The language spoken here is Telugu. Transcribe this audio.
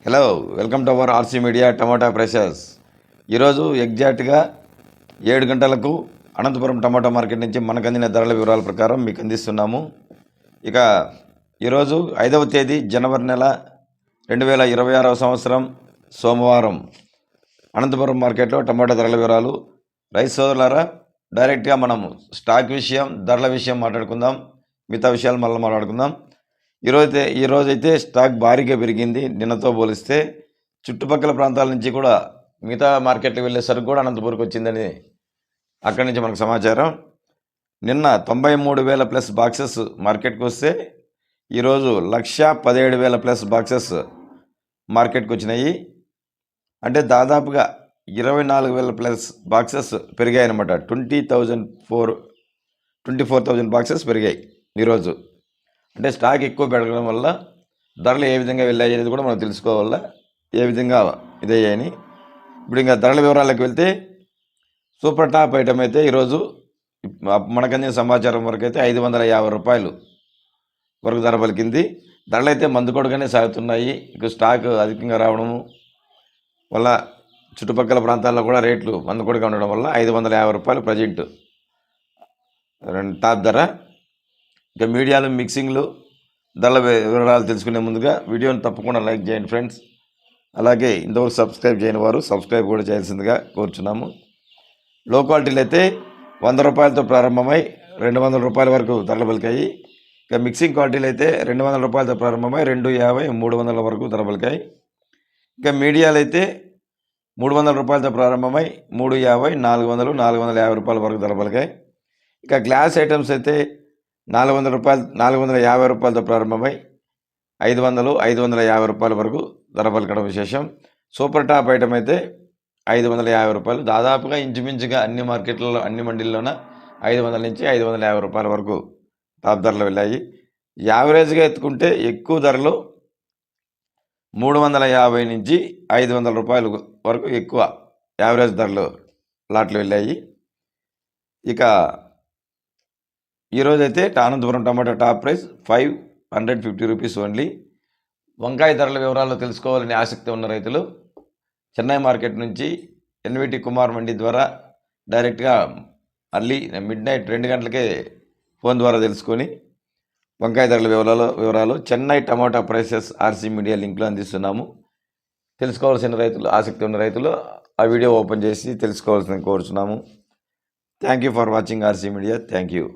Hello, welcome to our RC media tomato prices. ఈరోజు ఎగ్జాక్ట్గా 7 గంటలకు అనంతపురం టమాటా మార్కెట్ నుంచి మనకు అందిన ధరల వివరాల ప్రకారం మీకు అందిస్తున్నాము. ఇక ఈరోజు 5వ తేదీ జనవరి నెల 2026 సంవత్సరం సోమవారం అనంతపురం మార్కెట్లో టమాటా ధరల వివరాలు. రైతు సోదరులారా, డైరెక్ట్గా మనము స్టాక్ విషయం, ధరల విషయం మాట్లాడుకుందాం. మిగతా విషయాలు మళ్ళీ మాట్లాడుకుందాం. ఈరోజైతే స్టాక్ భారీగా పెరిగింది. నిన్నతో పోలిస్తే చుట్టుపక్కల ప్రాంతాల నుంచి కూడా మిగతా మార్కెట్కి వెళ్ళేసరికి కూడా అనంతపూర్కి వచ్చిందని అక్కడి నుంచి మనకు సమాచారం. నిన్న 93,000 ప్లస్ బాక్సెస్ మార్కెట్కి వస్తే ఈరోజు 1,17,000 ప్లస్ బాక్సెస్ మార్కెట్కి వచ్చినాయి. అంటే దాదాపుగా 24,000 ప్లస్ బాక్సెస్ పెరిగాయి అనమాట. 24,000 బాక్సెస్ పెరిగాయి ఈరోజు. అంటే స్టాక్ ఎక్కువ పెరగడం వల్ల ధరలు ఏ విధంగా వెళ్ళాయి అనేది కూడా మనం తెలుసుకోవాలా, ఏ విధంగా ఇదయ్యాయని. ఇప్పుడు ఇంకా ధరల వివరాలకు వెళ్తే సూపర్ టాప్ ఐటమ్ అయితే ఈరోజు మనకందిన సమాచారం వరకు అయితే 550 రూపాయలు వరకు ధర పలికింది. ధరలు అయితే మందుకొడగానే సాగుతున్నాయి. ఇక స్టాక్ అధికంగా రావడము వల్ల చుట్టుపక్కల ప్రాంతాల్లో కూడా రేట్లు మందుకొడగా ఉండడం వల్ల 550 రూపాయలు ప్రజెంట్ టాప్ ధర. ఇక మీడియాలు, మిక్సింగ్లు, ధరల వివరాలు తెలుసుకునే ముందుగా వీడియోని తప్పకుండా లైక్ చేయండి ఫ్రెండ్స్. అలాగే ఇంతవరకు సబ్స్క్రైబ్ చేయని వారు సబ్స్క్రైబ్ కూడా చేయాల్సిందిగా కోరుచున్నాము. లో క్వాలిటీలు అయితే 100 రూపాయలతో ప్రారంభమై 200 రూపాయల వరకు ధరలు పలికాయి. ఇక మిక్సింగ్ క్వాలిటీలు అయితే 200 రూపాయలతో ప్రారంభమై 250, 300 వరకు ధర పలికాయి. ఇక మీడియాలు అయితే 300 రూపాయలతో ప్రారంభమై 350, 400, 450 రూపాయల వరకు ధర పలికాయి. ఇక గ్లాస్ ఐటమ్స్ అయితే 450 రూపాయలతో ప్రారంభమై 500, 550 రూపాయల వరకు ధర పలకడం విశేషం. సూపర్ టాప్ ఐటమ్ అయితే 550 రూపాయలు. దాదాపుగా ఇంచుమించుగా అన్ని మార్కెట్లలో, అన్ని మండీల్లోన 500 నుంచి 550 రూపాయల వరకు టాప్ ధరలు వెళ్ళాయి. యావరేజ్గా ఎత్తుకుంటే ఎక్కువ ధరలు 350 నుంచి 500 రూపాయల వరకు ఎక్కువ యావరేజ్ ధరలు లాట్లు వెళ్ళాయి. ఇక ఈరోజైతే అనంతపురం టమాటా టాప్ ప్రైస్ 550 రూపీస్ ఓన్లీ. వంకాయ ధరల వివరాలు తెలుసుకోవాలని ఆసక్తి ఉన్న రైతులు చెన్నై మార్కెట్ నుంచి ఎన్విటి కుమార్ మండి ద్వారా డైరెక్ట్గా అర్లీ మిడ్-నైట్ 2 గంటలకే ఫోన్ ద్వారా తెలుసుకొని వంకాయ ధరల వివరాలు చెన్నై టమాటా ప్రైసెస్ ఆర్సీ మీడియా లింక్లో అందిస్తున్నాము. తెలుసుకోవాల్సిన రైతులు, ఆసక్తి ఉన్న రైతులు ఆ వీడియో ఓపెన్ చేసి తెలుసుకోవాల్సింది కోరుచున్నాము. Thank you for watching RC media. Thank you.